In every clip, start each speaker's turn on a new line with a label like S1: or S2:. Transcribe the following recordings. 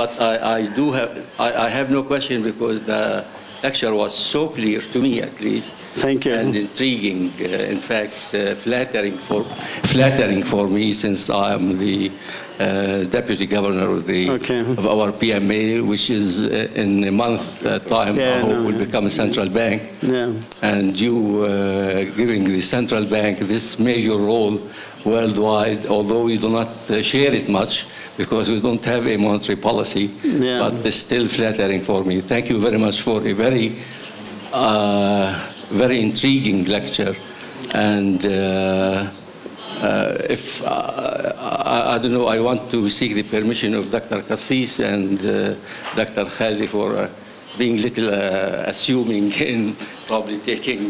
S1: but I have no question because the lecture was so clear to me, at least.
S2: Thank you.
S1: And intriguing. In fact, flattering for me, since I am the deputy governor of of our PMA, which is in a month time, I hope will become a central bank.
S2: Yeah.
S1: And you giving the central bank this major role worldwide, although we do not share it much because we don't have a monetary policy, but it's still flattering for me. Thank you very much for a very, very intriguing lecture. And if I don't know, I want to seek the permission of Dr. Cassis and Dr. Khaldi for being a little assuming in probably taking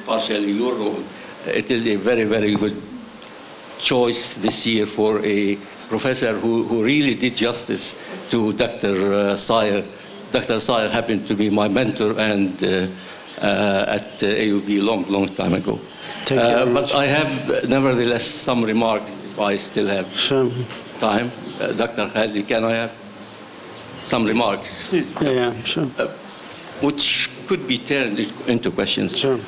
S1: partially your role. It is a very, very good choice this year for a professor who really did justice to Dr. Sayigh. Dr. Sayigh happened to be my mentor and at AUB long time ago. But I have nevertheless some remarks if I still have time. Dr. Khaldi, can I have some remarks?
S2: Please. Yeah, sure.
S1: Which could be turned into questions.
S2: Sure.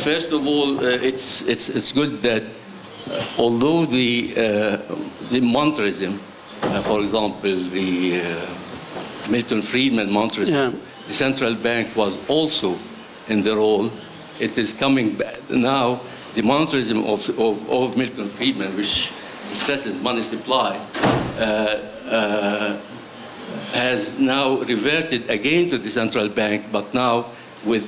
S1: First of all, it's good that although the monetarism, for example, the Milton Friedman monetarism, the central bank was also in the role. It is coming back now. The monetarism of Milton Friedman, which stresses money supply, has now reverted again to the central bank, but now with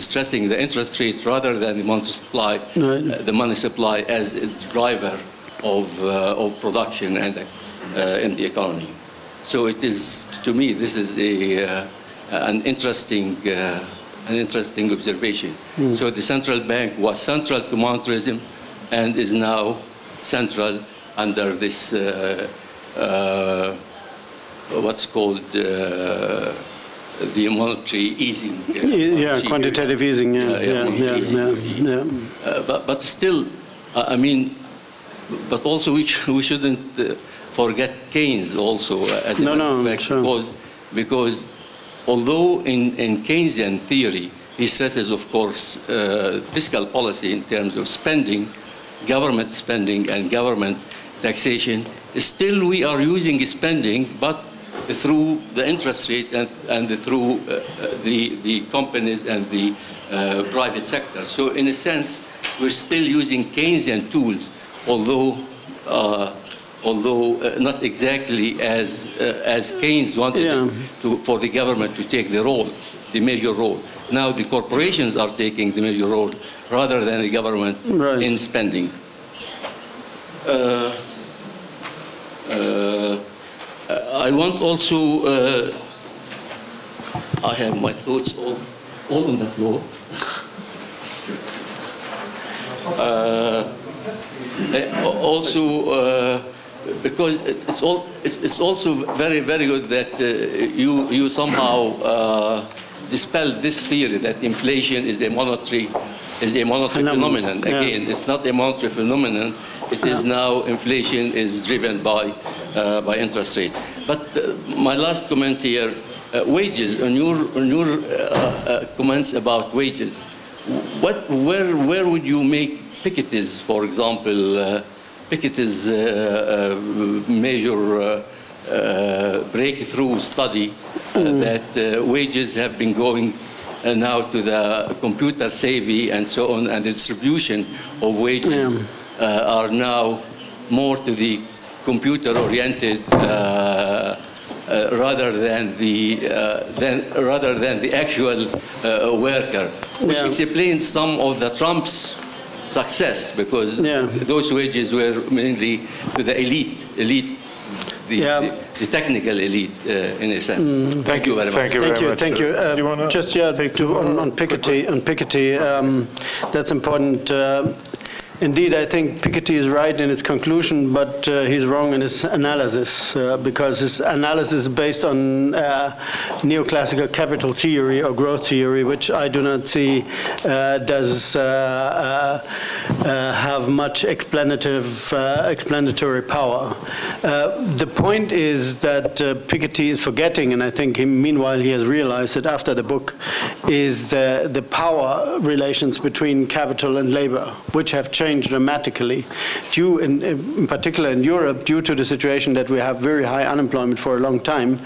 S1: stressing the interest rate rather than the money supply, the money supply as a driver of production and in the economy. So it is, to me, this is an interesting observation. So the central bank was central to monetarism and is now central under this what's called the monetary easing.
S2: Quantitative easing.
S1: But still, I mean, but also we shouldn't forget Keynes also as a matter of fact, because although in Keynesian theory he stresses, of course, fiscal policy in terms of spending, government spending and government taxation, still we are using spending, but through the interest rate and through the companies and the private sector. So in a sense, we're still using Keynesian tools, although not exactly as Keynes wanted for the government to take the role, the major role. Now the corporations are taking the major role rather than the government in spending. I want also, I have my thoughts all on the floor. Also, because it's also very, very good that you somehow dispel this theory that inflation is a monetary phenomenon. Again, it's not a monetary phenomenon. It is now inflation is driven by interest rate. But my last comment here, wages. On your comments about wages, where would you make Piketty's, for example, Piketty's major breakthrough study that wages have been going now to the computer savvy and so on, and the distribution of wages are now more to the computer-oriented rather than the actual worker, which explains some of the Trump's success, because those wages were mainly to the elite, the technical elite, in a sense.
S3: Thank you very much.
S2: Thank you. Just on Piketty, that's important. Indeed, I think Piketty is right in its conclusion, but he's wrong in his analysis, because his analysis is based on neoclassical capital theory or growth theory, which I do not see does have much explanatory power. The point is that Piketty is forgetting, and I think meanwhile he has realized it after the book, is the power relations between capital and labor, which have changed dramatically, due in particular in Europe, due to the situation that we have very high unemployment for a long time.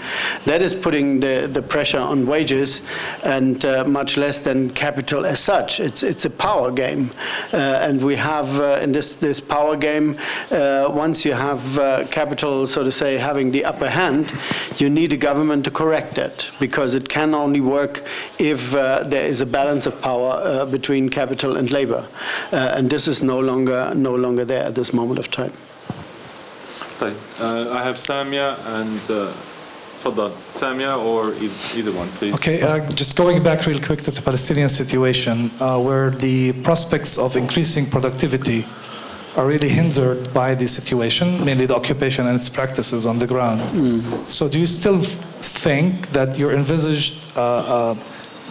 S2: That is putting the pressure on wages, and much less than capital as such. It's a power game, and we have in this power game, once you have capital, so to say, having the upper hand, you need a government to correct that, because it can only work if there is a balance of power between capital and labor, and this is no longer there at this moment of time.
S3: I have Samia and Fadal. Samia, or either one, please. Okay,
S4: just going back real quick to the Palestinian situation, where the prospects of increasing productivity are really hindered by the situation, mainly the occupation and its practices on the ground. So do you still think that your envisaged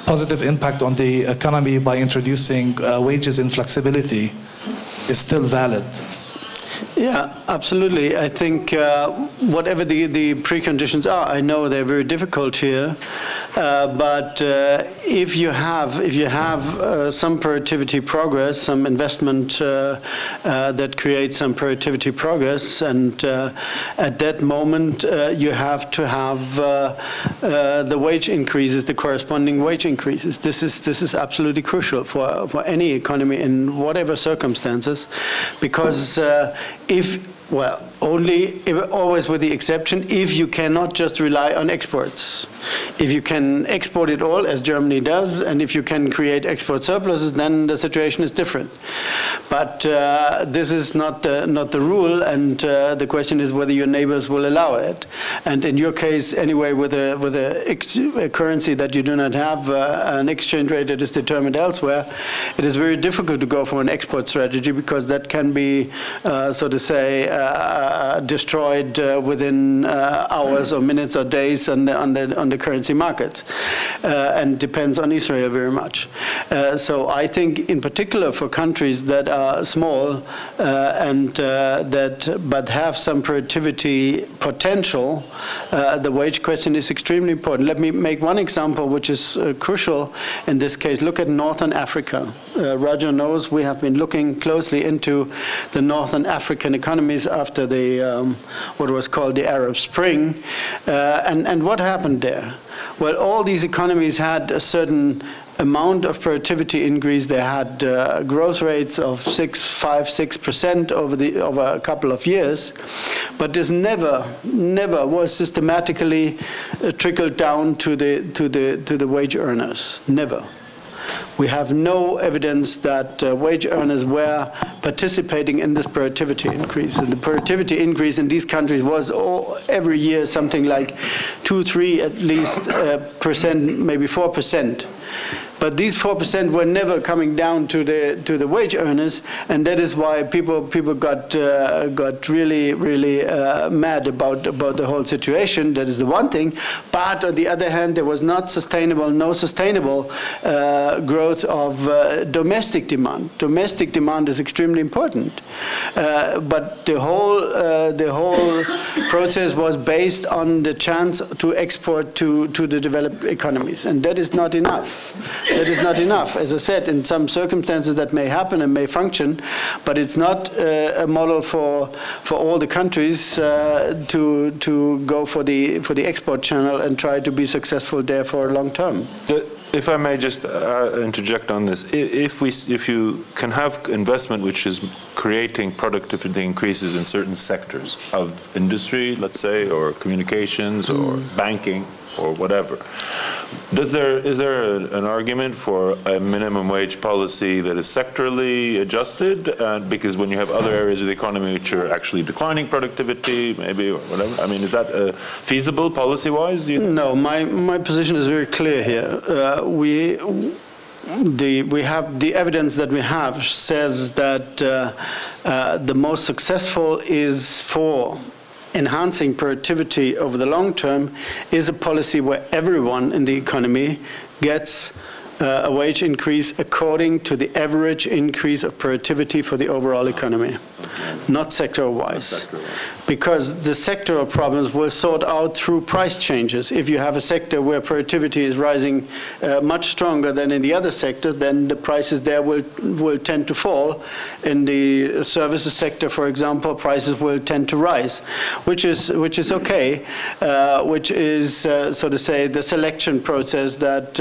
S4: positive impact on the economy by introducing wages inflexibility is still valid?
S2: Yeah, absolutely. I think whatever the preconditions are, I know they're very difficult here, but if you have some productivity progress, some investment that creates some productivity progress, and at that moment you have to have the wage increases, the corresponding wage increases. This is absolutely crucial for any economy in whatever circumstances, because always with the exception, if you cannot just rely on exports. If you can export it all, as Germany does, and if you can create export surpluses, then the situation is different. But this is not the rule, and the question is whether your neighbors will allow it. And in your case, anyway, with a currency that you do not have, an exchange rate that is determined elsewhere, it is very difficult to go for an export strategy, because that can be, so to say, destroyed within hours or minutes or days on the currency markets, and depends on Israel very much. So I think, in particular, for countries that are small but have some productivity potential, the wage question is extremely important. Let me make one example, which is crucial in this case. Look at Northern Africa. Roger knows we have been looking closely into the Northern African economies after the what was called the Arab Spring, and what happened there? Well, all these economies had a certain amount of productivity increase. They had growth rates of 5-6% over a couple of years, but this never was systematically trickled down to the wage earners. Never. We have no evidence that wage earners were participating in this productivity increase. And the productivity increase in these countries was every year something like 2-3 at least percent, maybe 4%. But these 4% were never coming down to the wage earners, and that is why people got really mad about the whole situation. That is the one thing. But on the other hand, there was no sustainable growth of domestic demand. Domestic demand is extremely important, but the whole process was based on the chance to export to the developed economies, and that is not enough. That is not enough. As I said, in some circumstances that may happen and may function, but it's not a model for all the countries to go for the export channel and try to be successful there for a long term.
S3: If I may just interject on this, if you can have investment which is creating productivity increases in certain sectors of industry, let's say, or communications, or banking, or whatever, is there an argument for a minimum wage policy that is sectorally adjusted? Because when you have other areas of the economy which are actually declining productivity, maybe, or whatever, I mean, is that feasible policy-wise?
S2: No, my position is very clear here. the evidence that we have says that the most successful is for enhancing productivity over the long term is a policy where everyone in the economy gets a wage increase according to the average increase of productivity for the overall economy, not sector-wise. Because the sectoral problems will sort out through price changes. If you have a sector where productivity is rising much stronger than in the other sectors, then the prices there will tend to fall. In the services sector, for example, prices will tend to rise, which is okay, which is, so to say, the selection process that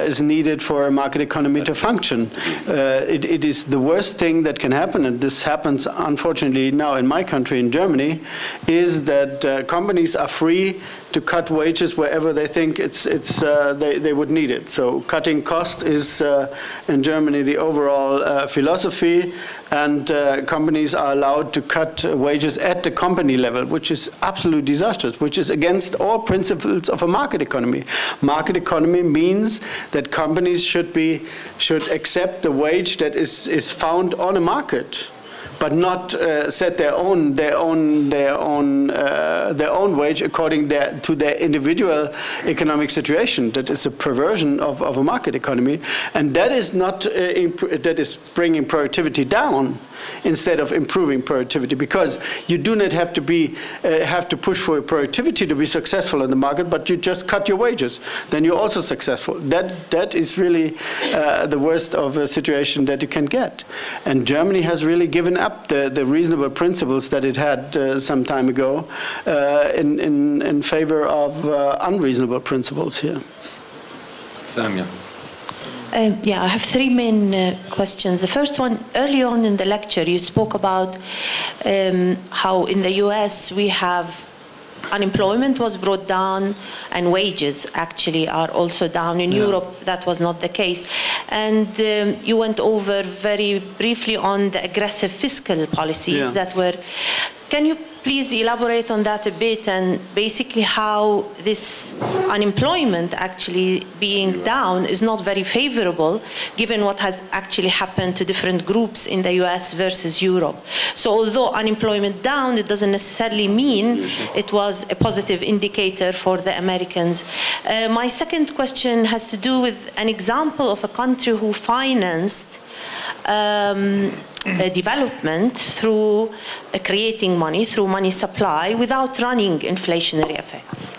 S2: is needed for a market economy to function. It is the worst thing that can happen, and this happens, unfortunately, now in my country, in Germany, is that companies are free to cut wages wherever they think they would need it. So cutting cost is, in Germany, the overall philosophy, and companies are allowed to cut wages at the company level, which is absolutely disastrous, which is against all principles of a market economy. Market economy means that companies should accept the wage that is found on a market, but not set their own wage according to their individual economic situation. That is a perversion of a market economy, and that is not that is bringing productivity down instead of improving productivity, because you do not have to push for productivity to be successful in the market, but you just cut your wages, then you're also successful. That is really the worst of a situation that you can get, and Germany has really given up the reasonable principles that it had some time ago in favor of unreasonable principles here.
S3: Samia.
S5: Yeah, I have three main questions. The first one, early on in the lecture, you spoke about how in the US we have unemployment was brought down and wages actually are also down. In Europe, that was not the case. And you went over very briefly on the aggressive fiscal policies that were. Can you please elaborate on that a bit, and basically how this unemployment actually being down is not very favorable given what has actually happened to different groups in the US versus Europe. So although unemployment down, it doesn't necessarily mean it was a positive indicator for the Americans. My second question has to do with an example of a country who financed development through creating money, through money supply, without running inflationary effects.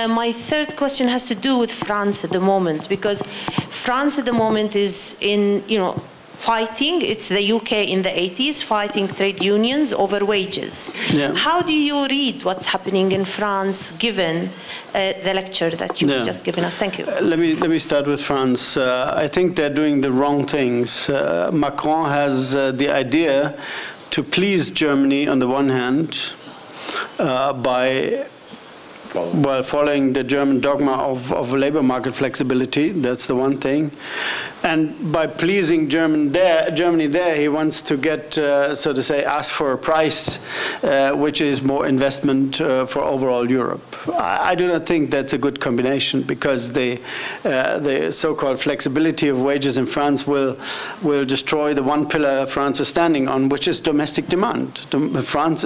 S5: My third question has to do with France at the moment, because France at the moment is in, fighting, it's the UK in the 80s, fighting trade unions over wages. How do you read what's happening in France, given the lecture that you've just given us? Thank you.
S2: Let me start with France. I think they're doing the wrong things. Macron has the idea to please Germany on the one hand by following the German dogma of labor market flexibility. That's the one thing. And by pleasing Germany there, he wants to get, so to say, ask for a price which is more investment for overall Europe. I do not think that's a good combination, because the so-called flexibility of wages in France will destroy the one pillar France is standing on, which is domestic demand. France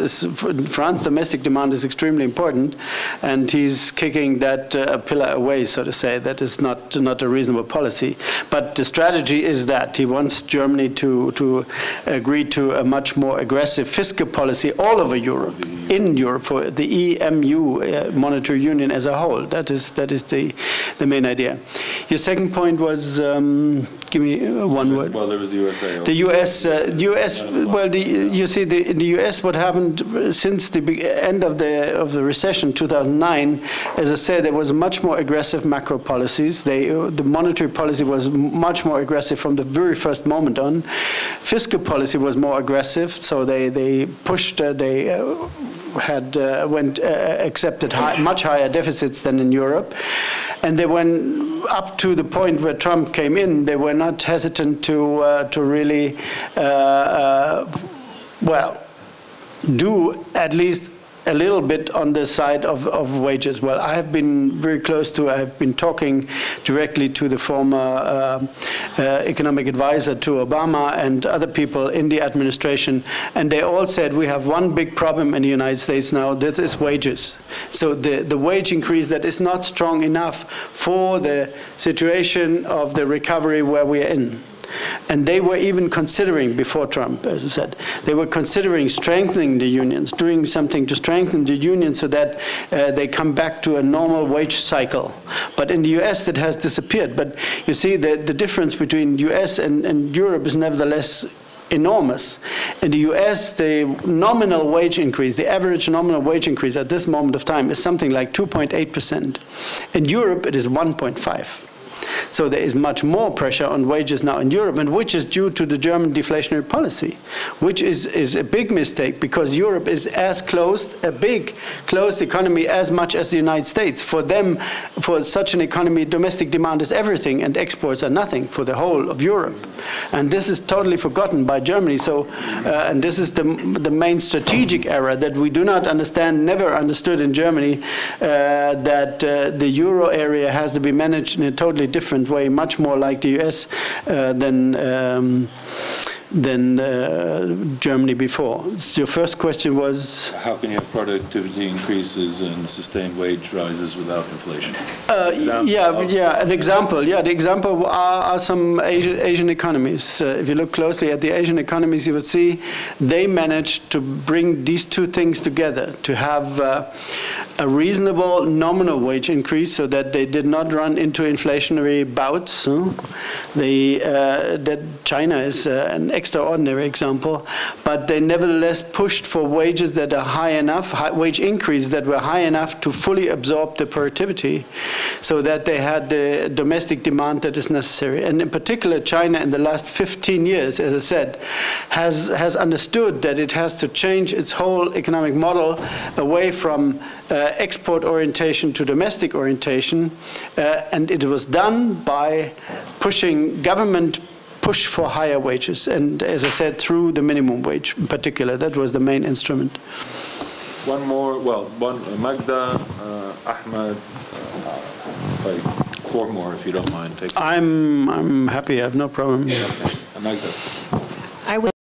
S2: domestic demand is extremely important, and he's kicking that pillar away, so to say. That is not a reasonable policy. But the strategy is that he wants Germany to agree to a much more aggressive fiscal policy all over Europe, in Europe, for the EMU, monetary union as a whole. That is the main idea. Your second point was, give me one word. Well, there was the USA. The US. Well, you see, in the US, what happened since the end of the recession, 2009, as I said, there was much more aggressive macro policies. The monetary policy was much more aggressive from the very first moment on. Fiscal policy was more aggressive, so they pushed, accepted much higher deficits than in Europe. And they went up to the point where Trump came in. They were not hesitant to really, do at least a little bit on the side of wages. Well, I have been very close to, I've been talking directly to the former economic advisor to Obama and other people in the administration, and they all said we have one big problem in the United States now, that is wages. So the wage increase that is not strong enough for the situation of the recovery where we are in. And they were even considering, before Trump, as I said, they were considering strengthening the unions, doing something to strengthen the unions so that they come back to a normal wage cycle. But in the US, that has disappeared. But you see, the difference between US and Europe is nevertheless enormous. In the US, the nominal wage increase, the average nominal wage increase at this moment of time is something like 2.8%. In Europe, it is 1.5%. So there is much more pressure on wages now in Europe, and which is due to the German deflationary policy, which is a big mistake, because Europe is as closed, a big closed economy as much as the United States. For them, for such an economy, domestic demand is everything and exports are nothing for the whole of Europe. And this is totally forgotten by Germany. So, and this is the main strategic error that we do not understand, never understood in Germany, that the euro area has to be managed in a totally different way, much more like the US than Germany before. So your first question was? How can you have productivity increases and sustained wage rises without inflation? An example. Yeah, the example are some Asian economies. If you look closely at the Asian economies, you will see they managed to bring these two things together, to have a reasonable nominal wage increase so that they did not run into inflationary bouts. That China is an extraordinary example, but they nevertheless pushed for wages that are high enough, wage increases that were high enough to fully absorb the productivity, so that they had the domestic demand that is necessary. And in particular, China in the last 15 years, as I said, has understood that it has to change its whole economic model away from export orientation to domestic orientation, and it was done by pushing government push for higher wages, and as I said, through the minimum wage in particular. That was the main instrument. One more, Magda, Ahmed, four more if you don't mind. I'm happy, I have no problem. Okay. Magda.